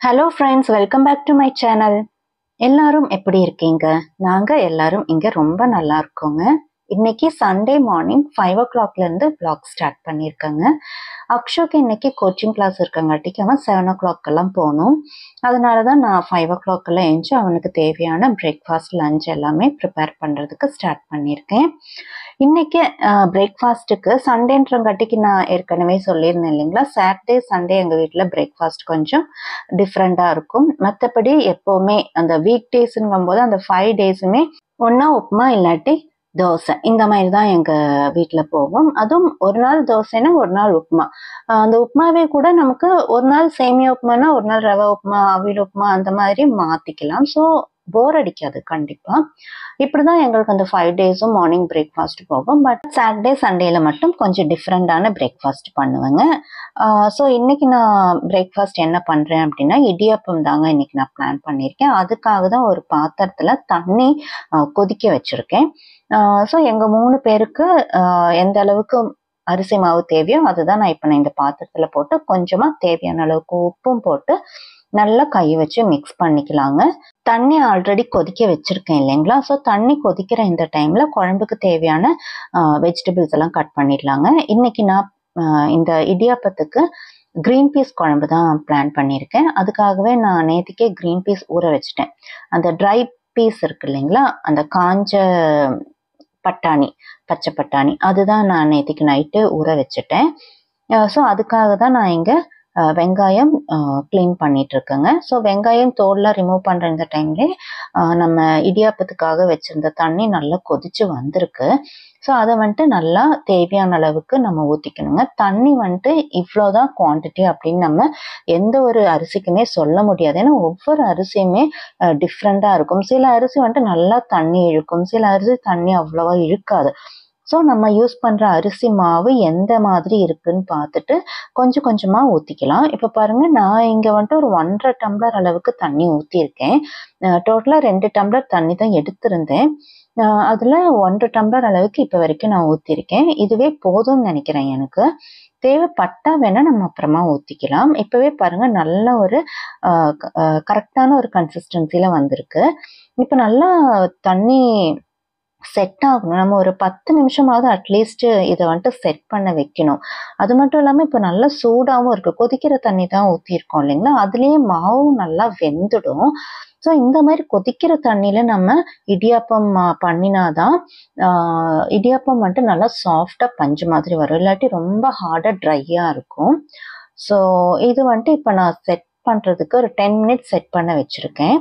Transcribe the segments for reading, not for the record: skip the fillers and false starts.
Hello friends, welcome back to my channel. எல்லாரும் எப்படி இருக்கீங்க? நாங்க எல்லாரும் இங்க ரொம்ப நல்லா இருக்கோங்க. இன்னைக்கு சண்டே மார்னிங் 5 o'clockல இருந்து vlog ஸ்டார்ட் பண்ணியிருக்கேங்க. அக்ஷுக்கு இன்னைக்கு கோச்சிங் கிளாஸ் இருக்கங்காட்டிக்கு அவன் 7 o'clock எல்லாம் போகணும். அதனால தான் நான் 5 o'clock எல்லாம் எழுந்து அவனுக்கு தேவையான பிரேக்ஃபாஸ்ட் லஞ்ச் எல்லாமே ப்ரிப்பேர் பண்ணுறதுக்கு ஸ்டார்ட் பண்ணியிருக்கேன். இன்னைக்கு பிரேக்ஃபாஸ்ட்டுக்கு சண்டேன்றங்காட்டிக்கு நான் ஏற்கனவே சொல்லியிருந்தேன் இல்லைங்களா, சாட்டர்டே சண்டே எங்கள் வீட்டில் பிரேக்ஃபாஸ்ட் கொஞ்சம் டிஃப்ரெண்ட்டாக இருக்கும். மற்றபடி எப்போவுமே அந்த வீக் டேஸுங்கும் போது அந்த 5 டேஸுமே ஒன்றா உப்புமா இல்லாட்டி தோசை இந்த மாதிரி தான் எங்கள் வீட்டில் போகும். அதுவும் ஒரு நாள் தோசைன்னா ஒரு நாள் உப்புமா. அந்த உப்புமாவே கூட நமக்கு ஒரு நாள் சேமியா உப்புமானா ஒரு நாள் ரவை உப்புமா, அவியல் உப்புமா அந்த மாதிரி மாற்றிக்கலாம். ஸோ போர் அடிக்காது கண்டிப்பாக. இப்படி தான் எங்களுக்கு அந்த 5 டேஸும் மார்னிங் பிரேக்ஃபாஸ்ட் போகும். பட் சாட்டர்டே சண்டேல மட்டும் கொஞ்சம் டிஃப்ரெண்டான பிரேக்ஃபாஸ்ட் பண்ணுவேங்க. ஸோ இன்னைக்கு நான் பிரேக்ஃபாஸ்ட் என்ன பண்ணுறேன் அப்படின்னா, இடியாப்பம் தாங்க இன்னைக்கு நான் பிளான் பண்ணியிருக்கேன். அதுக்காக தான் ஒரு பாத்திரத்தில் தண்ணி கொதிக்க வச்சுருக்கேன். ஸோ எங்கள் 3 பேருக்கு எந்த அளவுக்கு அரிசி மாவு தேவையோ அதுதான் நான் இப்போ இந்த பாத்திரத்தில் போட்டு கொஞ்சமாக தேவையான அளவுக்கு உப்பும் போட்டு நல்லா கை வச்சு மிக்ஸ் பண்ணிக்கலாங்க. தண்ணி ஆல்ரெடி கொதிக்க வச்சிருக்கேன் இல்லைங்களா, ஸோ தண்ணி கொதிக்கிற இந்த டைமில் குழம்புக்கு தேவையான வெஜிடபிள்ஸ் எல்லாம் கட் பண்ணிடலாங்க. இன்னைக்கு நான் இந்த இடியாப்பத்துக்கு க்ரீன் பீஸ் குழம்பு தான் பிளான் பண்ணியிருக்கேன். அதுக்காகவே நான் நேற்றுக்கே க்ரீன் பீஸ் ஊற வச்சுட்டேன். அந்த ட்ரை பீஸ் இருக்கு இல்லைங்களா, அந்த காஞ்ச பட்டாணி, பச்சை பட்டாணி, அதுதான் நான் நேற்றுக்கு நைட்டு ஊற வச்சுட்டேன். ஸோ அதுக்காக தான் நான் இங்கே வெங்காயம் க்ளீன் பண்ணிட்டு இருக்கேங்க. ஸோ வெங்காயம் தோல்லாம் ரிமூவ் பண்ணுற இந்த டைம்லேயே நம்ம இடியாப்பத்துக்காக வச்சுருந்த தண்ணி நல்லா கொதிச்சு வந்திருக்கு. ஸோ அதை வந்துட்டு நல்லா தேவையான அளவுக்கு நம்ம ஊற்றிக்கணுங்க. தண்ணி வந்துட்டு இவ்வளோதான் குவான்டிட்டி அப்படின்னு நம்ம எந்த ஒரு அரிசிக்குமே சொல்ல முடியாது. ஏன்னா ஒவ்வொரு அரிசியுமே டிஃப்ரெண்ட்டாக இருக்கும். சில அரிசி வந்துட்டு நல்லா தண்ணி இழுக்கும், சில அரிசி தண்ணி அவ்வளோவா இழுக்காது. ஸோ நம்ம யூஸ் பண்ணுற அரிசி மாவு எந்த மாதிரி இருக்குன்னு பார்த்துட்டு கொஞ்சம் கொஞ்சமாக ஊற்றிக்கலாம். இப்போ பாருங்கள், நான் இங்கே வந்துட்டு ஒரு 1.5 டம்ளர் அளவுக்கு தண்ணி ஊற்றிருக்கேன். டோட்டலாக 2 டம்ளர் தண்ணி தான் எடுத்திருந்தேன். அதில் 1.5 டம்ளர் அளவுக்கு இப்போ வரைக்கும் நான் ஊற்றிருக்கேன். இதுவே போதும்னு நினைக்கிறேன். எனக்கு தேவைப்பட்டா வேணால் நம்ம அப்புறமா ஊற்றிக்கலாம். இப்போவே பாருங்கள், நல்ல ஒரு கரெக்டான ஒரு கன்சிஸ்டன்சியில் வந்திருக்கு. இப்போ நல்லா தண்ணி செட் ஆகணும். நம்ம ஒரு 10 நிமிஷமாவது அட்லீஸ்ட் இதை வந்துட்டு செட் பண்ண வைக்கணும். அது மட்டும் இல்லாமல் இப்போ நல்லா சூடாகவும் இருக்குது. கொதிக்கிற தண்ணி தான் ஊற்றிருக்கோம் இல்லைங்களா, அதுலேயே மாவும் நல்லா வெந்துடும். ஸோ இந்த மாதிரி கொதிக்கிற தண்ணியில் நம்ம இடியாப்பம் பண்ணினாதான் இடியாப்பம் வந்துட்டு நல்லா சாஃப்டாக பஞ்சு மாதிரி வரும். இல்லாட்டி ரொம்ப ஹார்டாக ட்ரையாக இருக்கும். ஸோ இது வந்துட்டு இப்போ நான் செட் பண்ணுறதுக்கு ஒரு 10 மினிட்ஸ் செட் பண்ண வச்சுருக்கேன்.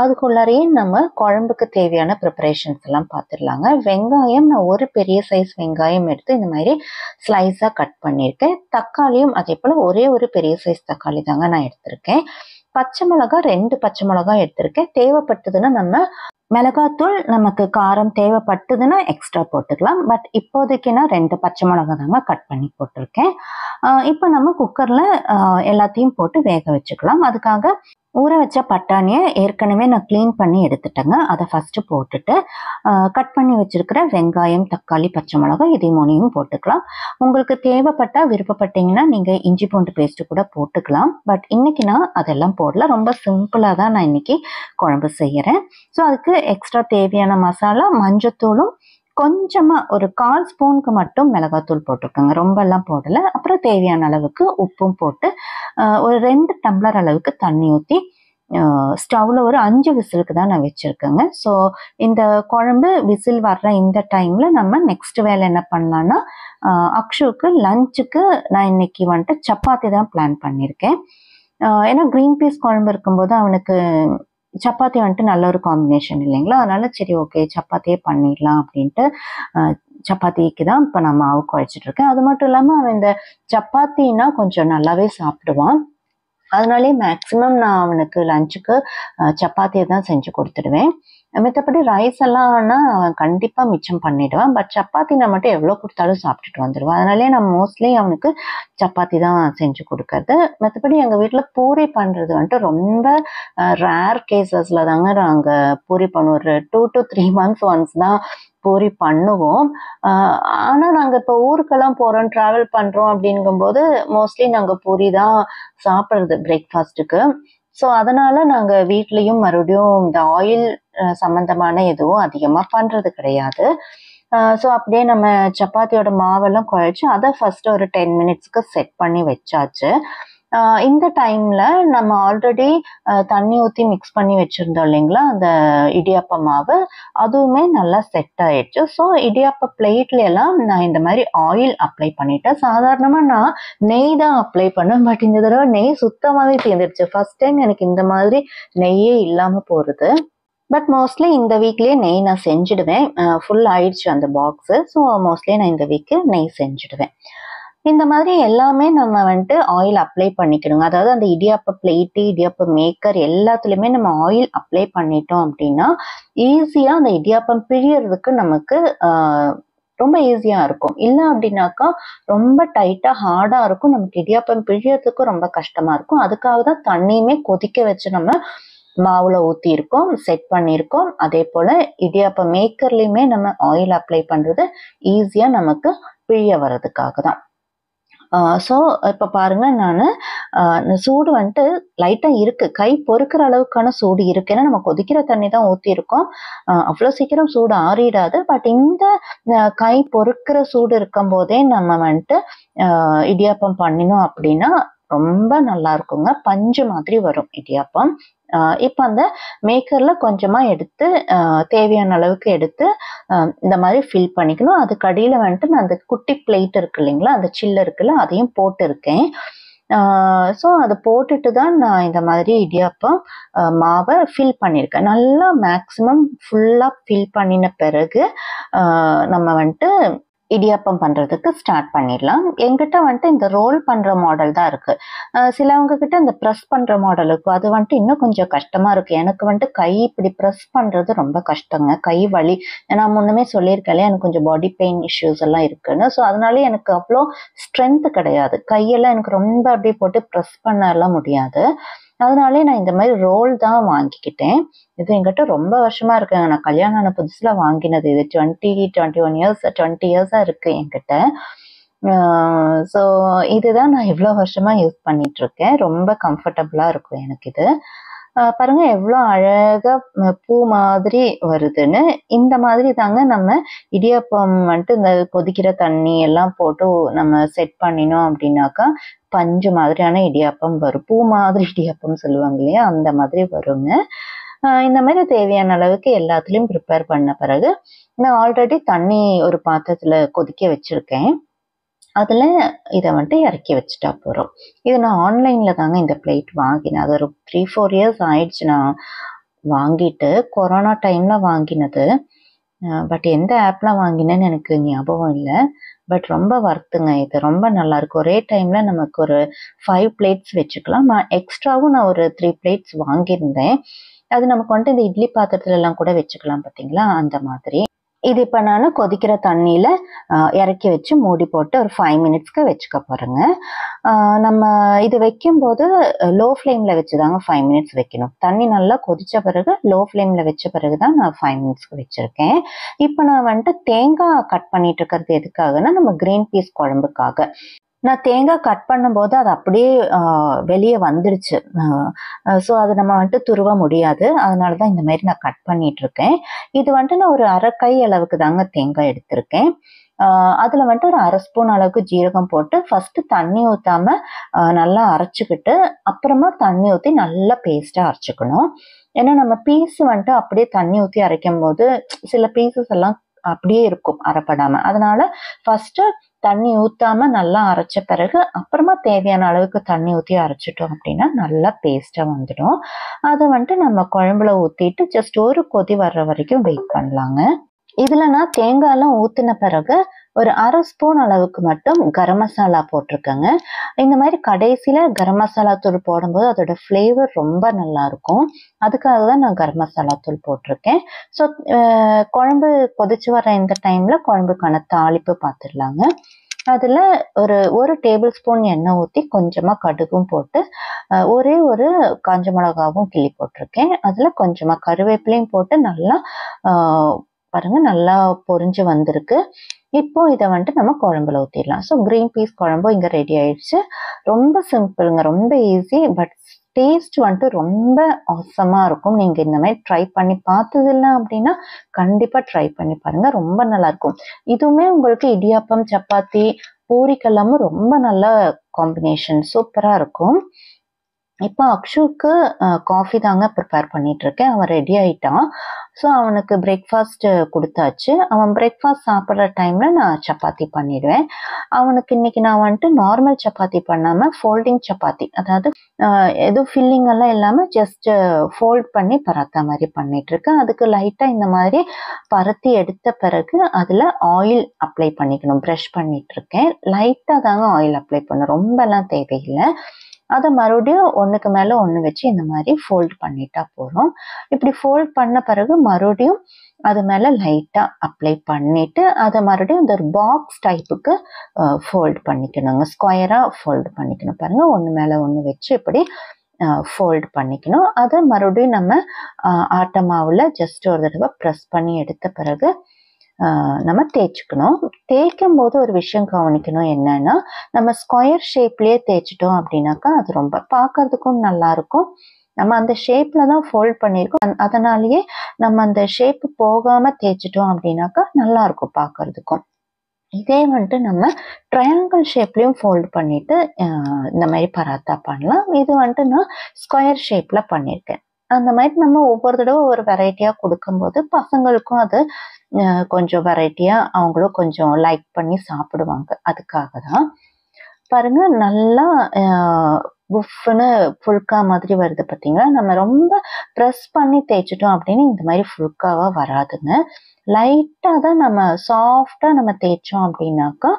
அதுக்குள்ளாரையே நம்ம குழம்புக்கு தேவையான ப்ரிப்பரேஷன்ஸ் எல்லாம் பார்த்துடலாங்க. வெங்காயம் நான் ஒரு பெரிய சைஸ் வெங்காயம் எடுத்து இந்த மாதிரி ஸ்லைஸாக கட் பண்ணியிருக்கேன். தக்காளியும் அதே போல் ஒரே ஒரு பெரிய சைஸ் தக்காளி தாங்க நான் எடுத்திருக்கேன். பச்சை மிளகா 2 பச்சை மிளகாய் எடுத்திருக்கேன். தேவைப்பட்டதுன்னா நம்ம மிளகாத்தூள் நமக்கு காரம் தேவைப்பட்டதுன்னா எக்ஸ்ட்ரா போட்டுக்கலாம். பட் இப்போதைக்கு நான் 2 பச்சை மிளகா தாங்க கட் பண்ணி போட்டிருக்கேன். இப்போ நம்ம குக்கரில் எல்லாத்தையும் போட்டு வேக வச்சுக்கலாம். அதுக்காக ஊற வச்ச பட்டாணியை ஏற்கனவே நான் க்ளீன் பண்ணி எடுத்துட்டேங்க. அதை ஃபஸ்ட்டு போட்டுட்டு கட் பண்ணி வச்சுருக்கிற வெங்காயம், தக்காளி, பச்சை மிளகாய் இதை 3 போட்டுக்கலாம். உங்களுக்கு தேவைப்பட்டால் விருப்பப்பட்டீங்கன்னா நீங்கள் இஞ்சி பூண்டு பேஸ்ட்டு கூட போட்டுக்கலாம். பட் இன்றைக்கி நான் அதெல்லாம் போடல. ரொம்ப சிம்பிளாக தான் நான் இன்றைக்கி குழம்பு செய்கிறேன். ஸோ அதுக்கு எக்ஸ்ட்ரா தேவையான மசாலா மஞ்சத்தூளும் கொஞ்சமாக ஒரு 1/4 ஸ்பூனுக்கு மட்டும் மிளகாத்தூள் போட்டிருக்கேங்க. ரொம்பலாம் போடலை. அப்புறம் தேவையான அளவுக்கு உப்பும் போட்டு ஒரு 2 டம்ளர் அளவுக்கு தண்ணி ஊற்றி ஸ்டவ்வில் ஒரு 5 விசிலுக்கு தான் நான் வச்சுருக்கேங்க. ஸோ இந்த குழம்பு விசில் வர்ற இந்த டைமில் நம்ம நெக்ஸ்ட் வேலை என்ன பண்ணலான்னா, அக்ஷுக்கு லஞ்சுக்கு நான் இன்னைக்கு வந்துட்டு சப்பாத்தி தான் பிளான் பண்ணியிருக்கேன். ஏன்னா க்ரீன் பீஸ் குழம்பு இருக்கும்போது அவனுக்கு சப்பாத்தி வந்துட்டு நல்ல ஒரு காம்பினேஷன் இல்லைங்களா, அதனால சரி ஓகே சப்பாத்தியே பண்ணிடலாம் அப்படின்ட்டு சப்பாத்திக்கு தான் இப்போ நான் மாவு குழைச்சிட்ருக்கேன். அது மட்டும் இல்லாமல் அவன் இந்த சப்பாத்தின்னா கொஞ்சம் நல்லாவே சாப்பிடுவான். அதனாலே மேக்ஸிமம் நான் அவனுக்கு லஞ்சுக்கு சப்பாத்தியை தான் செஞ்சு கொடுத்துடுவேன். மித்தபடி ரைஸ் எல்லாம் அவன் கண்டிப்பா மிச்சம் பண்ணிடுவான். பட் சப்பாத்தி நான் மட்டும் எவ்வளோ கொடுத்தாலும் சாப்பிட்டுட்டு வந்துடுவான். அதனாலே நான் மோஸ்ட்லி அவனுக்கு சப்பாத்தி தான் செஞ்சு கொடுக்கறது. மற்றபடி எங்கள் வீட்டில் பூரி பண்ணுறது வந்துட்டு ரொம்ப ரேர் கேசஸில் தாங்க நாங்கள் பூரி பண்ணுவோம். ஒரு 2 to 3 months ஒன்ஸ் தான் பூரி பண்ணுவோம். ஆனால் நாங்கள் இப்போ ஊருக்கெல்லாம் போகிறோம், ட்ராவல் பண்ணுறோம் அப்படிங்கும்போது மோஸ்ட்லி நாங்கள் பூரி தான் சாப்பிட்றது பிரேக்ஃபாஸ்ட்டுக்கு. ஸோ அதனால நாங்கள் வீட்லேயும் மறுபடியும் இந்த ஆயில் சம்மந்தமான எதுவும் அதிகமாக பண்ணுறது கிடையாது. ஸோ அப்படியே நம்ம சப்பாத்தியோட மாவெல்லாம் குழச்சி அதை ஃபர்ஸ்ட் ஒரு 10 minutesக்கு செட் பண்ணி வச்சாச்சு. இந்த டைம்ல நம்ம ஆல்ரெடி தண்ணி ஊற்றி மிக்ஸ் பண்ணி வச்சிருந்தோம் இல்லைங்களா, அந்த இடியாப்ப மாவு, அதுவுமே நல்லா செட் ஆயிடுச்சு. ஸோ இடியாப்ப பிளேட்ல எல்லாம் நான் இந்த மாதிரி ஆயில் அப்ளை பண்ணிட்டேன். சாதாரணமாக நான் நெய் தான் அப்ளை பண்ணேன். பட் இந்த தடவை நெய் சுத்தமாகவே தீர்ந்துடுச்சு. ஃபர்ஸ்ட் டைம் எனக்கு இந்த மாதிரி நெய்யே இல்லாமல் போகிறது. பட் மோஸ்ட்லி இந்த வீக்லேயே நெய் நான் செஞ்சுடுவேன். ஃபுல் ஆயிடுச்சு அந்த பாக்ஸு. ஸோ மோஸ்ட்லி நான் இந்த வீக்கு நெய் செஞ்சுடுவேன். இந்த மாதிரி எல்லாமே நம்ம வந்துட்டு ஆயில் அப்ளை பண்ணிக்கணுங்க. அதாவது அந்த இடியாப்ப பிளேட்டு, இடியாப்ப மேக்கர் எல்லாத்துலேயுமே நம்ம ஆயில் அப்ளை பண்ணிட்டோம் அப்படின்னா ஈஸியாக அந்த இடியாப்பம் பிழியறதுக்கு நமக்கு ரொம்ப ஈஸியாக இருக்கும். இல்லை அப்படின்னாக்கா ரொம்ப டைட்டாக ஹார்டாக இருக்கும். நமக்கு இடியாப்பம் பிழியறதுக்கும் ரொம்ப கஷ்டமாக இருக்கும். அதுக்காக தான் தண்ணியுமே கொதிக்க வச்சு நம்ம மாவுல ஊற்றி இருக்கோம், செட் பண்ணியிருக்கோம். அதே போல் இடியாப்ப மேக்கர்லேயுமே நம்ம ஆயில் அப்ளை பண்ணுறது ஈஸியாக நமக்கு பிழிய வர்றதுக்காக தான். ஸோ இப்போ பாருங்க, நான் சூடு வந்துட்டு லைட்டாக இருக்குது, கை பொறுக்கிற அளவுக்கான சூடு இருக்குது. ஏன்னா நம்ம கொதிக்கிற தண்ணி தான் ஊற்றிருக்கோம். அவ்வளோ சீக்கிரம் சூடு ஆறிடாது. பட் இந்த கை பொறுக்கிற சூடு இருக்கும் போதே நம்ம வந்துட்டு இடியாப்பம் பண்ணினோம் அப்படின்னா ரொம்ப நல்லா இருக்குங்க. பஞ்சு மாதிரி வரும் இடியாப்பம். இப்போ அந்த மேக்கர்ல கொஞ்சமா எடுத்து தேவையான அளவுக்கு எடுத்து இந்த மாதிரி ஃபில் பண்ணிக்கணும். அதுக்கு அடியில் வந்துட்டு நான் அந்த குட்டி பிளேட் இருக்கு இல்லைங்களா, அந்த சில்லு இருக்குல்ல, அதையும் போட்டிருக்கேன். ஸோ அதை போட்டுட்டு தான் நான் இந்த மாதிரி இடியாப்பம் மாவை ஃபில் பண்ணியிருக்கேன். நல்லா மேக்ஸிமம் ஃபுல்லாக ஃபில் பண்ணின பிறகு நம்ம வந்துட்டு இடியாப்பம் பண்ணுறதுக்கு ஸ்டார்ட் பண்ணிடலாம். என்கிட்ட வந்துட்டு இந்த ரோல் பண்ணுற மாடல் தான் இருக்குது. சிலவங்க கிட்ட இந்த ப்ரெஸ் பண்ணுற மாடல் இருக்கும். அது வந்துட்டு இன்னும் கொஞ்சம் கஷ்டமாக இருக்குது. எனக்கு வந்துட்டு கை இப்படி ப்ரெஸ் பண்ணுறது ரொம்ப கஷ்டங்க. கை வலி, நான் முன்னமே சொல்லியிருக்கேன் இல்லையா, எனக்கு கொஞ்சம் பாடி பெயின் இஷ்யூஸ் எல்லாம் இருக்குன்னு. ஸோ அதனால எனக்கு அவ்வளோ ஸ்ட்ரென்த் கிடையாது. கையெல்லாம் எனக்கு ரொம்ப அப்படியே போட்டு ப்ரெஸ் பண்ணலாம் முடியாது. அதனாலே நான் இந்த மாதிரி ரோல் தான் வாங்கிக்கிட்டேன். இது என்கிட்ட ரொம்ப வருஷமா இருக்குங்க. நான் கல்யாணம் ஆன புதுசுல வாங்கினது. இது 21 இயர்ஸ் 20 இயர்ஸா இருக்கு என்கிட்ட. ஸோ இதுதான் நான் இவ்வளோ வருஷமா யூஸ் பண்ணிட்டு இருக்கேன். ரொம்ப கம்ஃபர்டபுளா இருக்கும் எனக்கு இது. பாருங்க எவ்வளோ அழகா பூ மாதிரி வருதுன்னு. இந்த மாதிரி தாங்க நம்ம இடியாப்பம் வந்துட்டு இந்த கொதிக்கிற தண்ணி எல்லாம் போட்டு நம்ம செட் பண்ணினோம் அப்படின்னாக்கா பஞ்சு மாதிரியான இடியாப்பம் வரும். பூ மாதிரி இடியாப்பம் சொல்லுவாங்க இல்லையா, அந்த மாதிரி வருங்க. இந்த மாதிரி தேவையான அளவுக்கு எல்லாத்துலேயும் ப்ரிப்பேர் பண்ண பிறகு நான் ஆல்ரெடி தண்ணி ஒரு பாத்திரத்தில் கொதிக்க வச்சுருக்கேன். அதில் இதை வந்துட்டு இறக்கி வச்சுட்டா போகிறோம். இது நான் ஆன்லைனில் தாங்க இந்த பிளேட் வாங்கினேன். அது ஒரு 3-4 இயர்ஸ் ஆயிடுச்சு நான் வாங்கிட்டு. கொரோனா டைமில் வாங்கினது. பட் எந்த ஆப்பில் வாங்கினேன்னு எனக்கு ஞாபகம் இல்லை. பட் ரொம்ப வர்த்துங்க. இது ரொம்ப நல்லாயிருக்கு. ஒரே டைமில் நமக்கு ஒரு 5 பிளேட்ஸ் வச்சுக்கலாம். நான் எக்ஸ்ட்ராவும் நான் ஒரு 3 பிளேட்ஸ் வாங்கியிருந்தேன். அது நமக்கு வந்துட்டு இந்த இட்லி பாத்திரத்துலலாம் கூட வச்சுக்கலாம் பார்த்தீங்களா, அந்த மாதிரி. இது இப்போ நான் கொதிக்கிற தண்ணியில் இறக்கி வச்சு மூடி போட்டு ஒரு 5 மினிட்ஸ்க்கு வச்சுக்க போகிறேங்க. நம்ம இது வைக்கும்போது லோ ஃப்ளேமில் வச்சு தாங்க 5 மினிட்ஸ் வைக்கணும். தண்ணி நல்லா கொதித்த பிறகு லோ ஃப்ளேமில் வச்ச பிறகு தான் நான் 5 மினிட்ஸ்க்கு வச்சுருக்கேன். இப்போ நான் வந்துட்டு தேங்காய் கட் பண்ணிட்டு இருக்கிறது எதுக்காகனா, நம்ம கிரீன் பீஸ் குழம்புக்காக. நான் தேங்காய் கட் பண்ணும்போது அது அப்படியே வெளியே வந்துடுச்சு. ஸோ அது நம்ம வந்துட்டு துருவ முடியாது. அதனால தான் இந்த மாதிரி நான் கட் பண்ணிட்டு இருக்கேன். இது வந்துட்டு நான் ஒரு அரை கை அளவுக்கு தாங்க தேங்காய் எடுத்திருக்கேன். அதில் வந்துட்டு ஒரு 1/2 ஸ்பூன் அளவுக்கு ஜீரகம் போட்டு ஃபஸ்ட்டு தண்ணி ஊற்றாமல் நல்லா அரைச்சிக்கிட்டு அப்புறமா தண்ணி ஊற்றி நல்லா பேஸ்ட்டாக அரைச்சிக்கணும். ஏன்னா நம்ம பீஸ் வந்துட்டு அப்படியே தண்ணி ஊற்றி அரைக்கும் போது சில பீசஸ் எல்லாம் அப்படியே இருக்கும் அரைப்படாமல். அதனால ஃபஸ்ட்டு தண்ணி ஊற்றாம நல்லா அரைச்ச பிறகு அப்புறமா தேவையான அளவுக்கு தண்ணி ஊற்றி அரைச்சிட்டோம் அப்படின்னா நல்லா பேஸ்ட்டாக வந்துடும். அதை வந்துட்டு நம்ம குழம்புல ஊற்றிட்டு ஜஸ்ட் ஒரு கொதி வர்ற வரைக்கும் வெயிட் பண்ணலாங்க. இதில் நான் தேங்காயெல்லாம் ஊற்றின பிறகு ஒரு அரை ஸ்பூன் அளவுக்கு மட்டும் கரம் மசாலா போட்டிருக்கேங்க. இந்த மாதிரி கடைசியில் கரம் மசாலா தூள் போடும்போது அதோட ஃப்ளேவர் ரொம்ப நல்லாயிருக்கும். அதுக்காக தான் நான் கரம் மசாலா தூள் போட்டிருக்கேன். ஸோ குழம்பு கொதிச்சு வர இந்த டைமில் குழம்புக்கான தாளிப்பு பார்த்துடலாங்க. அதில் ஒரு டேபிள் ஸ்பூன் எண்ணெய் ஊற்றி கொஞ்சமாக கடுகும் போட்டு ஒரே ஒரு காஞ்ச மிளகாவும் கிள்ளி போட்டிருக்கேன். அதில் கொஞ்சமாக கருவேப்பிலையும் போட்டு நல்லா பாருங்க நல்லா பொரிஞ்சு வந்திருக்கு. இப்போ இதை வந்துட்டு நம்ம குழம்புல ஊற்றிடலாம். ஸோ க்ரீன் பீஸ் குழம்பும் இங்கே ரெடி ஆயிடுச்சு. ரொம்ப சிம்பிளுங்க, ரொம்ப ஈஸி. பட் டேஸ்ட் வந்துட்டு ரொம்ப அவசமாக இருக்கும். நீங்கள் இந்த மாதிரி ட்ரை பண்ணி பார்த்ததில்லை அப்படின்னா கண்டிப்பாக ட்ரை பண்ணி பாருங்கள், ரொம்ப நல்லாயிருக்கும். இதுவுமே உங்களுக்கு இடியாப்பம், சப்பாத்தி, பூரிக்கெல்லாமும் ரொம்ப நல்ல காம்பினேஷன், சூப்பராக இருக்கும். இப்போ அக்ஷுக்கு காஃபி தாங்க ப்ரிப்பேர் பண்ணிட்டு இருக்கேன். அவன் ரெடி ஆயிட்டான். ஸோ அவனுக்கு பிரேக்ஃபாஸ்ட் கொடுத்தாச்சு. அவன் பிரேக்ஃபாஸ்ட் சாப்பிட்ற டைமில் நான் சப்பாத்தி பண்ணிடுவேன். அவனுக்கு இன்னைக்கு நான் வந்துட்டு நார்மல் சப்பாத்தி பண்ணாமல் ஃபோல்டிங் சப்பாத்தி, அதாவது எதுவும் ஃபில்லிங் எல்லாம் இல்லாமல் ஜஸ்ட் ஃபோல்ட் பண்ணி பராத்தா மாதிரி பண்ணிகிட்ருக்கேன். அதுக்கு லைட்டாக இந்த மாதிரி பரத்தி எடுத்த பிறகு அதில் ஆயில் அப்ளை பண்ணிக்கணும். ப்ரஷ் பண்ணிகிட்ருக்கேன். லைட்டாக தாங்க ஆயில் அப்ளை பண்ணணும், ரொம்பலாம் தேவையில்லை. அதை மறுபடியும் ஒன்றுக்கு மேலே ஒன்று வச்சு இந்த மாதிரி ஃபோல்ட் பண்ணிட்டா போகிறோம். இப்படி ஃபோல்ட் பண்ண பிறகு மறுபடியும் அது மேலே லைட்டாக அப்ளை பண்ணிவிட்டு அதை மறுபடியும் இந்த ஒரு பாக்ஸ் டைப்புக்கு ஃபோல்ட் பண்ணிக்கணுங்க. ஸ்கொயராக ஃபோல்டு பண்ணிக்கணும். பாருங்கள், ஒன்று மேலே ஒன்று வச்சு இப்படி ஃபோல்டு பண்ணிக்கணும். அதை மறுபடியும் நம்ம ஆட்ட மாவில் ஜஸ்ட் ஒரு தடவை ப்ரெஸ் பண்ணி எடுத்த பிறகு நம்ம தேய்ச்சிக்கணும். தேய்க்கும் போது ஒரு விஷயம் கவனிக்கணும், என்னன்னா நம்ம ஸ்கொயர் ஷேப்லேயே தேய்ச்சிட்டோம் அப்படின்னாக்கா அது ரொம்ப பார்க்கறதுக்கும் நல்லா இருக்கும். நம்ம அந்த ஷேப்ல தான் ஃபோல்ட் பண்ணியிருக்கோம், அதனாலேயே நம்ம அந்த ஷேப் போகாம தேய்ச்சிட்டோம் அப்படின்னாக்கா நல்லா இருக்கும் பார்க்கறதுக்கும். இதே வந்துட்டு நம்ம ட்ரையாங்கிள் ஷேப்லேயும் ஃபோல்ட் பண்ணிட்டு இந்த மாதிரி பராத்தா பண்ணலாம். இது வந்துட்டு நான் ஸ்கொயர் ஷேப்பில் பண்ணியிருக்கேன். அந்த மாதிரி நம்ம ஒவ்வொரு தடவை ஒரு வெரைட்டியாக கொடுக்கும்போது பசங்களுக்கும் அது கொஞ்சம் வெரைட்டியாக அவங்களும் கொஞ்சம் லைக் பண்ணி சாப்பிடுவாங்க. அதுக்காக தான் பாருங்க, நல்லா புஃப்னு ஃபுல்கா மாதிரி வருது பார்த்தீங்களா. நம்ம ரொம்ப ப்ரெஸ் பண்ணி தேய்ச்சிட்டோம் அப்படின்னு இந்த மாதிரி ஃபுல்காவாக வராதுங்க. லைட்டாக தான் நம்ம சாஃப்டாக நம்ம தேய்ச்சோம் அப்படின்னாக்கா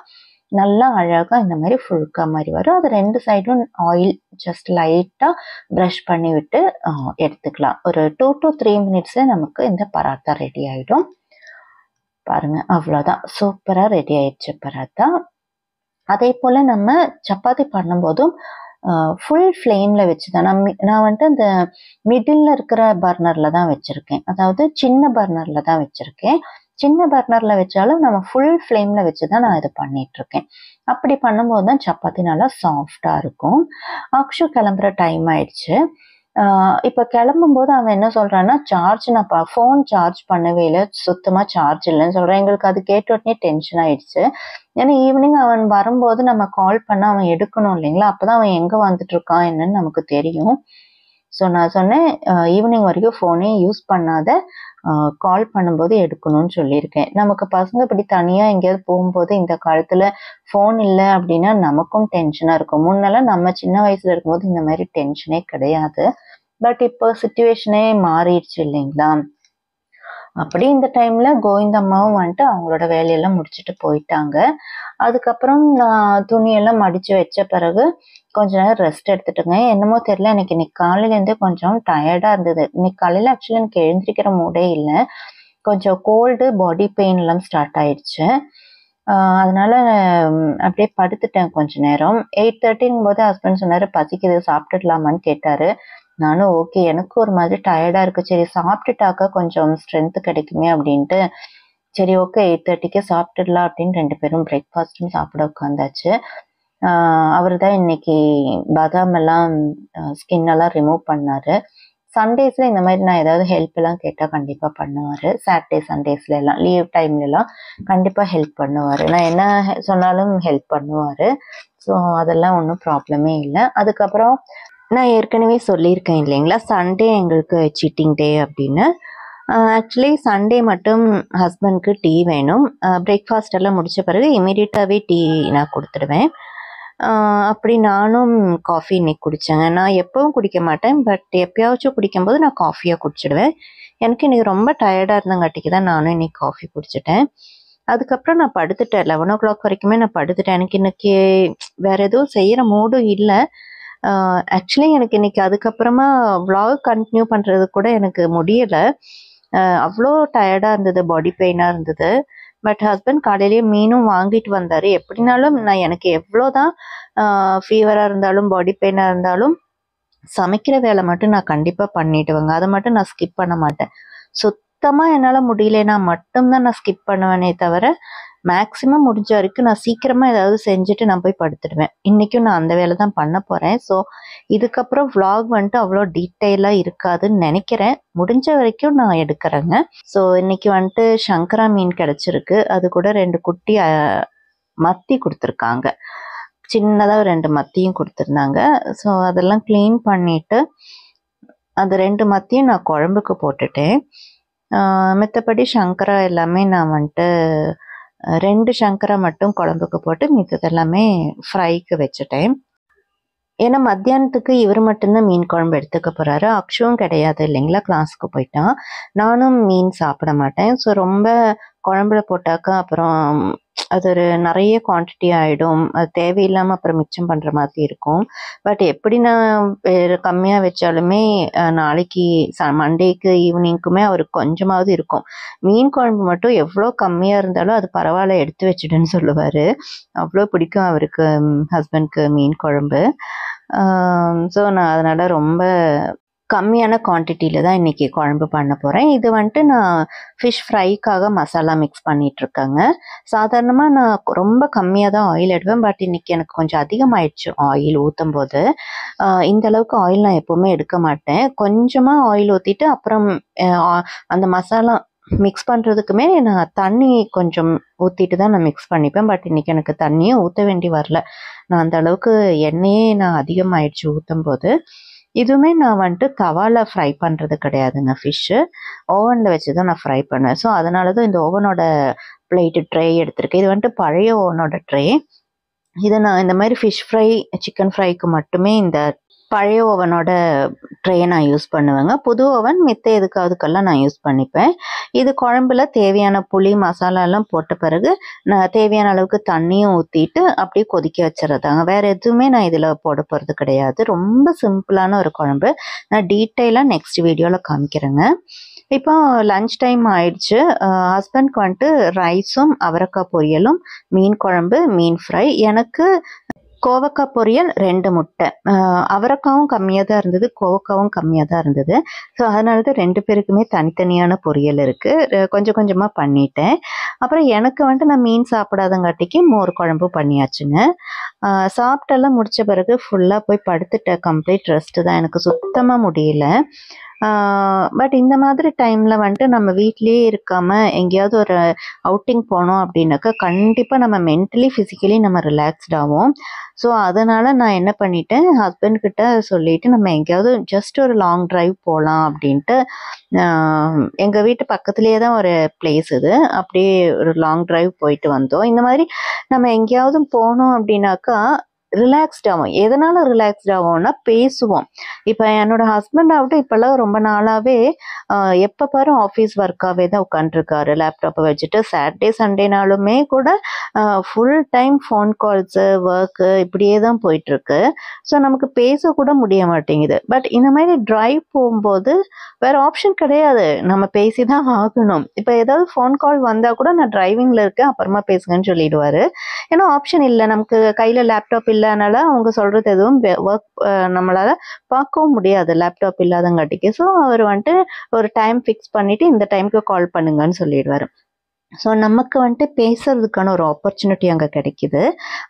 நல்லா அழகாக இந்த மாதிரி ஃபுல்கா மாதிரி வரும். அது ரெண்டு சைடும் ஆயில் ஜஸ்ட் லைட்டாக ப்ரஷ் பண்ணி விட்டு எடுத்துக்கலாம். ஒரு 2 to 3 மினிட்ஸில் நமக்கு இந்த பராத்தா ரெடி ஆகிடும். பாருங்க, அவ்வளோதான், சூப்பராக ரெடி ஆயிடுச்சு பராத்தா. அதே போல் நம்ம சப்பாத்தி பண்ணும்போதும் ஃபுல் ஃப்ளேமில் வச்சு தான் நான் வந்துட்டு அந்த மிடில் இருக்கிற பர்னரில் தான் வச்சுருக்கேன். அதாவது சின்ன பர்னரில் தான் வச்சுருக்கேன். சின்ன பர்னரில் வச்சாலும் நம்ம ஃபுல் ஃப்ளேமில் வச்சு தான் நான் இது பண்ணிகிட்ருக்கேன். அப்படி பண்ணும்போது தான் சப்பாத்தி நல்லா சாஃப்டாக இருக்கும். அக்ஷு கிளம்புற டைம் ஆயிடுச்சு. இப்போ கிளம்பும்போது அவன் என்ன சொல்கிறான்னா, நான் ஃபோன் சார்ஜ் பண்ணவே இல்லை, சுத்தமாக சார்ஜ் இல்லைன்னு சொல்கிறான். எங்களுக்கு அது கேட்ட உடனே டென்ஷன் ஆயிடுச்சு. ஏன்னா ஈவினிங் அவன் வரும்போது நம்ம கால் பண்ண அவன் எடுக்கணும் இல்லைங்களா, அப்போ தான் அவன் எங்கே வந்துட்டு இருக்கான் என்னன்னு நமக்கு தெரியும். ஸோ நான் சொன்னேன், ஈவினிங் வரைக்கும் ஃபோனே யூஸ் பண்ணாத, கால் பண்ணும்போது எடுக்கணும்னு சொல்லியிருக்கேன். நமக்கு பசங்க இப்படி தனியாக எங்கேயாவது போகும்போது இந்த காலத்தில் ஃபோன் இல்லை அப்படின்னா நமக்கும் டென்ஷனாக இருக்கும். முன்னெல்லாம் நம்ம சின்ன வயசில் இருக்கும்போது இந்த மாதிரி டென்ஷனே கிடையாது. பட் இப்போ சுச்சுவேஷனே மாறிடுச்சு இல்லைங்களா. அப்படி இந்த டைமில் கோவிந்தம்மாவும் வந்துட்டு அவங்களோட வேலையெல்லாம் முடிச்சுட்டு போயிட்டாங்க. அதுக்கப்புறம் நான் துணியெல்லாம் மடித்து வச்ச பிறகு கொஞ்ச நேரம் ரெஸ்ட் எடுத்துட்டுங்க. என்னமோ தெரியல, எனக்கு இன்னைக்கு காலையிலேருந்தே கொஞ்சம் டயர்டாக இருந்தது. இன்னைக்கு காலையில் ஆக்சுவலி எனக்கு எழுந்திரிக்கிற மூடே இல்லை. கொஞ்சம் கோல்டு, பாடி பெயின் எல்லாம் ஸ்டார்ட் ஆயிடுச்சு. அதனால அப்படியே படுத்துட்டேன் கொஞ்ச நேரம். 8:30 போது ஹஸ்பண்ட் சொன்னார், பசிக்குது சாப்பிட்டுடலாமான்னு கேட்டார். நானும் ஓகே, எனக்கு ஒரு மாதிரி டயர்டாக இருக்குது, சரி சாப்பிட்டுட்டாக்கா கொஞ்சம் ஸ்ட்ரென்த்து கிடைக்குமே அப்படின்ட்டு சரி ஓகே 8:30 சாப்பிட்டுடலாம் அப்படின்னு 2 பேரும் பிரேக்ஃபாஸ்ட்டும் சாப்பிட உட்காந்தாச்சு. அவர் தான் இன்னைக்கு பாதாம் எல்லாம் ஸ்கின் எல்லாம் ரிமூவ் பண்ணார். சண்டேஸில் இந்த மாதிரி நான் ஏதாவது ஹெல்ப் எல்லாம் கேட்டால் கண்டிப்பாக பண்ணுவார். சாட்டர்டே சண்டேஸ்ல எல்லாம் லீவ் டைம்லலாம் கண்டிப்பாக ஹெல்ப் பண்ணுவார். நான் என்ன சொன்னாலும் ஹெல்ப் பண்ணுவார். ஸோ அதெல்லாம் ஒன்றும் ப்ராப்ளமே இல்லை. அதுக்கப்புறம் நான் ஏற்கனவே சொல்லியிருக்கேன் இல்லைங்களா, சண்டே எங்களுக்கு சீட்டிங் டே அப்படின்னு. ஆக்சுவலி சண்டே மட்டும் ஹஸ்பண்ட்க்கு டீ வேணும். பிரேக்ஃபாஸ்ட் எல்லாம் முடித்த பிறகு இமீடியட்டாகவே டீ நான் கொடுத்துடுவேன். அப்படி நானும் காஃபி இன்னைக்கு குடித்தேங்க. நான் எப்பவும் குடிக்க மாட்டேன், பட் எப்பயாச்சும் குடிக்கும்போது நான் காஃபியாக குடிச்சிடுவேன். எனக்கு இன்னைக்கு ரொம்ப டயர்டாக இருந்தங்காட்டிக்கு தான் நானும் இன்னைக்கு காஃபி குடிச்சிட்டேன். அதுக்கப்புறம் நான் படுத்துட்டேன். 11:00 வரைக்குமே நான் படுத்துட்டேன். எனக்கு இன்னைக்கு வேற எதுவும் செய்யற மூடும் இல்ல. ஆக்சுவலி எனக்கு இன்னைக்கு அதுக்கப்புறமா vlog கண்டினியூ பண்றது கூட எனக்கு முடியல. அவ்வளோ டயர்டா இருந்தது, பாடி பெயினா இருந்தது. பட் ஹஸ்பண்ட் காலையிலேயே மீனும் வாங்கிட்டு வந்தாரு. எப்படினாலும் நான் எனக்கு எவ்வளோதான் ஃபீவரா இருந்தாலும் பாடி பெயினா இருந்தாலும் சமைக்கிற வேலை மட்டும் நான் கண்டிப்பா பண்ணிடுவேங்க. அதை மட்டும் நான் ஸ்கிப் பண்ண மாட்டேன். சுத்தமா என்னால முடியலன்னா மட்டும்தான் நான் ஸ்கிப் பண்ணுவேனே தவிர மேக்சிமம் முடிஞ்ச வரைக்கும் நான் சீக்கிரமா ஏதாவது செஞ்சுட்டு நான் போய் படுத்துடுவேன். இன்னைக்கும் நான் அந்த வேலை தான் பண்ண போறேன். ஸோ இதுக்கப்புறம் vlog வந்துட்டு அவ்வளோ டீட்டெயிலா இருக்காதுன்னு நினைக்கிறேன். முடிஞ்ச வரைக்கும் நான் எடுக்கிறேங்க. ஸோ இன்னைக்கு வந்துட்டு சங்கரா மீன் கிடைச்சிருக்கு. அது கூட 2 குட்டி மத்தி கொடுத்துருக்காங்க. சின்னதாக 2 மத்தியும் கொடுத்துருந்தாங்க. ஸோ அதெல்லாம் க்ளீன் பண்ணிட்டு அந்த 2 மத்தியும் நான் குழம்புக்கு போட்டுட்டேன். மித்தபடி சங்கரா எல்லாமே நான் வந்துட்டு 2 சங்கரா மட்டும் குழம்புக்கு போட்டு மித்தது எல்லாமே ஃப்ரைக்கு வச்சுட்டேன். ஏன்னா மத்தியானத்துக்கு இவர் மட்டும்தான் மீன் குழம்பு எடுத்துக்க போறாரு. அக்ஷுவும் கிடையாது இல்லைங்களா, கிளாஸுக்கு போயிட்டான். நானும் மீன் சாப்பிட மாட்டேன். ஸோ ரொம்ப குழம்புல போட்டாக்கா அப்புறம் அது ஒரு நிறைய குவான்டிட்டி ஆகிடும். அது தேவையில்லாமல் அப்புறம் மிச்சம் பண்ணுற மாதிரி இருக்கும். பட் எப்படி நான் கம்மியாக வச்சாலுமே நாளைக்கு மண்டேக்கு ஈவினிங்க்குமே அவருக்கு கொஞ்சமாவது இருக்கும். மீன் குழம்பு மட்டும் எவ்வளோ கம்மியாக இருந்தாலும் அது பரவாயில்ல, எடுத்து வச்சுடுன்னு சொல்லுவார். அவ்வளோ பிடிக்கும் அவருக்கு, ஹஸ்பண்ட்க்கு மீன் குழம்பு. ஸோ நான் அதனால் ரொம்ப கம்மியான குவான்டிட்டியில் தான் இன்றைக்கி குழம்பு பண்ண போகிறேன். இது வந்துட்டு நான் ஃபிஷ் ஃப்ரைக்காக மசாலா மிக்ஸ் பண்ணிகிட்ருக்கேங்க. சாதாரணமாக நான் ரொம்ப கம்மியாக தான் ஆயில் எடுப்பேன். பட் இன்றைக்கி எனக்கு கொஞ்சம் அதிகமாகிடுச்சு ஆயில் ஊற்றும் போது. இந்த அளவுக்கு ஆயில் நான் எப்போவுமே எடுக்க மாட்டேன். கொஞ்சமாக ஆயில் ஊற்றிட்டு அப்புறம் அந்த மசாலா மிக்ஸ் பண்ணுறதுக்குமே நான் தண்ணி கொஞ்சம் ஊற்றிட்டு தான் நான் மிக்ஸ் பண்ணிப்பேன். பட் இன்றைக்கி எனக்கு தண்ணியே ஊற்ற வேண்டி வரல. நான் அந்த அளவுக்கு எண்ணெயே நான் அதிகமாகிடுச்சு ஊற்றும் போது. இதுவுமே நான் வந்துட்டு தவாவில் ஃப்ரை பண்ணுறது கிடையாதுங்க. ஃபிஷ்ஷு ஓவனில் வச்சு தான் நான் ஃப்ரை பண்ணுவேன். ஸோ அதனால தான் இந்த ஓவனோட பிளேட்டு ட்ரே எடுத்திருக்கேன். இது வந்துட்டு பழைய ஓவனோட ட்ரே. இதை நான் இந்த மாதிரி ஃபிஷ் ஃப்ரை, சிக்கன் ஃப்ரைக்கு மட்டுமே இந்த பழைய ஓவனோட ட்ரே நான் யூஸ் பண்ணுவேங்க. புது ஓவன் மித்த எதுக்காதுக்கெல்லாம் நான் யூஸ் பண்ணிப்பேன். இது குழம்புல தேவையான புளி மசாலாலாம் போட்ட பிறகு நான் தேவையான அளவுக்கு தண்ணியும் ஊற்றிட்டு அப்படியே கொதிக்க வச்சுறதாங்க. வேறு எதுவுமே நான் இதில் போட போகிறது கிடையாது. ரொம்ப சிம்பிளான ஒரு குழம்பு. நான் டீட்டெயிலாக நெக்ஸ்ட் வீடியோவில் காமிக்கிறேங்க. இப்போ லன்ச் டைம் ஆயிடுச்சு. ஹஸ்பண்ட்க்கு வந்துட்டு ரைஸும் அவரைக்காய் பொரியலும், மீன் குழம்பு, மீன் ஃப்ரை, எனக்கு கோவக்காய் பொரியல், 2 முட்டை. அவரைக்காவும் கம்மியாக தான் இருந்தது, கோவக்காவும் கம்மியாக தான் இருந்தது. ஸோ அதனால தான் 2 பேருக்குமே தனித்தனியான பொரியல் இருக்குது. கொஞ்சம் கொஞ்சமாக பண்ணிட்டேன். அப்புறம் எனக்கு வந்துட்டு நான் மீன் சாப்பிடாதங்காட்டிக்கு மோர் குழம்பு பண்ணியாச்சுங்க. சாப்பிட்டெல்லாம் முடித்த பிறகு ஃபுல்லாக போய் படுத்துட்டேன். கம்ப்ளீட் ரெஸ்ட்டு தான். எனக்கு சுத்தமாக முடியல. பட் இந்த மாதிரி டைமில் வந்துட்டு நம்ம வீட்லேயே இருக்காமல் எங்கேயாவது ஒரு அவுட்டிங் போனோம் அப்படின்னாக்கா கண்டிப்பாக நம்ம மென்டலி ஃபிசிக்கலி நம்ம ரிலாக்ஸ்ட் ஆகும். ஸோ அதனால் நான் என்ன பண்ணிட்டேன், ஹஸ்பண்ட்கிட்ட சொல்லிவிட்டு நம்ம எங்கேயாவது ஜஸ்ட் ஒரு லாங் ட்ரைவ் போகலாம் அப்படின்ட்டு. எங்கள் வீட்டு பக்கத்துலேயே தான் ஒரு பிளேஸ் இது. அப்படியே ஒரு லாங் ட்ரைவ் போயிட்டு வந்தோம். இந்த மாதிரி நம்ம எங்கேயாவது போனோம் அப்படின்னாக்கா ரிலாக்ஸ்ட் ஆகும். எதனால் ரிலாக்ஸ்ட் ஆகும்னா பேசுவோம். இப்போ என்னோட ஹஸ்பண்ட் ஆகட்டும் இப்போல்லாம் ரொம்ப நாளாகவே எப்போ பாரு ஆஃபீஸ் ஒர்க்காகவே தான் உட்காந்துருக்காரு, லேப்டாப்பை வச்சுட்டு. சாட்டர்டே சண்டேனாலுமே கூட full time phone calls, work இப்படியே தான் போயிட்டுருக்கு. ஸோ நமக்கு பேசக்கூட முடிய மாட்டேங்குது. பட் இந்த மாதிரி ட்ரைவ் போகும்போது வேறு ஆப்ஷன் கிடையாது, நம்ம பேசி தான் ஆகணும். இப்போ ஏதாவது ஃபோன் கால் வந்தால் கூட நான் டிரைவிங்கில் இருக்கேன் அப்புறமா பேசுங்கன்னு சொல்லிடுவார். ஏன்னா ஆப்ஷன் இல்லை, நமக்கு கையில் லேப்டாப் இல்லைனால அவங்க சொல்கிறது எதுவும் ஒர்க் நம்மளால் பார்க்கவும் முடியாது லேப்டாப் இல்லாதங்காட்டிக்கு. ஸோ அவர் வந்துட்டு ஒரு டைம் ஃபிக்ஸ் பண்ணிவிட்டு இந்த டைமுக்கு கால் பண்ணுங்கன்னு சொல்லிடுவார். ஸோ நமக்கு வந்துட்டு பேசுறதுக்கான ஒரு ஆப்பர்ச்சுனிட்டி அங்கே கிடைக்கிது.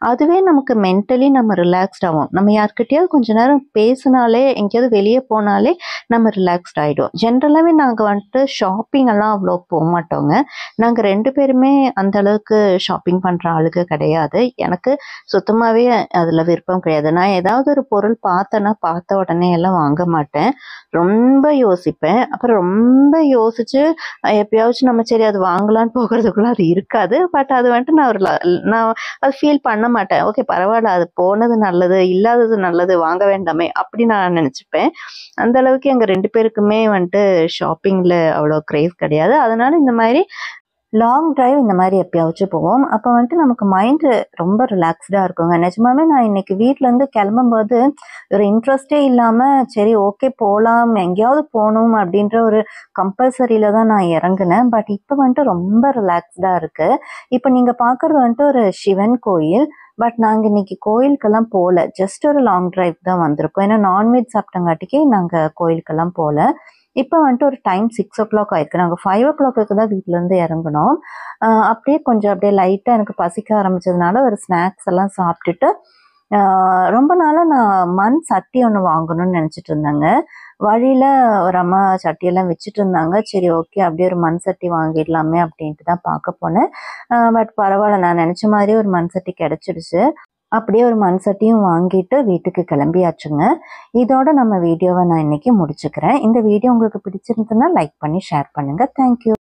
அதுவே நமக்கு மென்டலி நம்ம ரிலாக்ஸ்ட் ஆகும். நம்ம யார்கிட்டயாவது கொஞ்ச நேரம் பேசினாலே, எங்கேயாவது வெளியே போனாலே நம்ம ரிலாக்ஸ்ட் ஆகிடும். ஜென்ரலாகவே நாங்கள் வந்துட்டு ஷாப்பிங் எல்லாம் அவ்வளோ போக மாட்டோங்க. நாங்கள் 2 பேருமே அந்த அளவுக்கு ஷாப்பிங் பண்ணுற ஆளுக்கு கிடையாது. எனக்கு சுத்தமாகவே அதில் விருப்பம் கிடையாது. நான் ஏதாவது ஒரு பொருள் பார்த்தேன்னா பார்த்த உடனே எல்லாம் வாங்க மாட்டேன். ரொம்ப யோசிப்பேன். அப்புறம் ரொம்ப யோசிச்சு எப்பயாச்சும் நம்ம சரி அது வாங்கலான்னு போகிறதுக்குள்ள அது இருக்காது. பட் அது வந்துட்டு நான் அது ஃபீல் பண்ண மாட்டேன். ஓகே பரவாயில்ல, அது போனது நல்லது, இல்லாதது நல்லது, வாங்க வேண்டாமே அப்படி நான் நினச்சிப்பேன். அந்த அளவுக்கு எங்கள் 2 பேருக்குமே வந்துட்டு ஷாப்பிங்கில் அவ்வளோ க்ரேஸ் கிடையாது. அதனால இந்த மாதிரி லாங் டிரைவ் இந்த மாதிரி எப்பயாச்சும் போவோம். அப்போ வந்துட்டு நமக்கு மைண்டு ரொம்ப ரிலாக்ஸ்டாக இருக்குங்க. நிஜமாவே நான் இன்னைக்கு வீட்டிலேருந்து கிளம்பும்போது ஒரு இன்ட்ரெஸ்டே இல்லாமல் சரி ஓகே போகலாம், எங்கேயாவது போகணும் அப்படின்ற ஒரு கம்பல்சரியில் தான் நான் இறங்குனேன். பட் இப்போ வந்துட்டு ரொம்ப ரிலாக்ஸ்டாக இருக்குது. இப்போ நீங்கள் பார்க்குறது வந்துட்டு ஒரு சிவன் கோயில். பட் நாங்கள் இன்னைக்கு கோயிலுக்கெல்லாம் போகல, ஜஸ்ட் ஒரு லாங் டிரைவ் தான் வந்திருக்கோம். ஏன்னா நான்வெஜ் சாப்பிட்டங்காட்டிக்கு நாங்கள் கோயிலுக்கெல்லாம் போகல. இப்போ வந்துட்டு ஒரு டைம் 6 o'clock ஆயிருக்கு. நாங்கள் 5 o'clock தான் வீட்டிலேருந்து இறங்கினோம். அப்படியே கொஞ்சம் அப்படியே லைட்டாக எனக்கு பசிக்க ஆரம்பிச்சதுனால ஒரு ஸ்நாக்ஸ் எல்லாம் சாப்பிட்டுட்டு ரொம்ப நாளாக நான் மண் சட்டி ஒன்று வாங்கணும்னு நினச்சிட்டு இருந்தேங்க. வழியில் ஒரு அம்மா சட்டியெல்லாம் வச்சுட்டு இருந்தாங்க. சரி ஓகே அப்படியே ஒரு மண் சட்டி வாங்கிடலாமே அப்படின்ட்டு தான் பார்க்க போனேன். பட் பரவாயில்ல, நான் நினச்ச மாதிரியே ஒரு மண் சட்டி கிடச்சிடுச்சு. அப்படியே ஒரு மண் சட்டியும் வாங்கிட்டு வீட்டுக்கு கிளம்பியாச்சுங்க. இதோட நம்ம வீடியோவை நான் இன்னைக்கு முடிச்சுக்கிறேன். இந்த வீடியோ உங்களுக்கு பிடிச்சிருந்ததுன்னா லைக் பண்ணி ஷேர் பண்ணுங்க. தேங்க்யூ.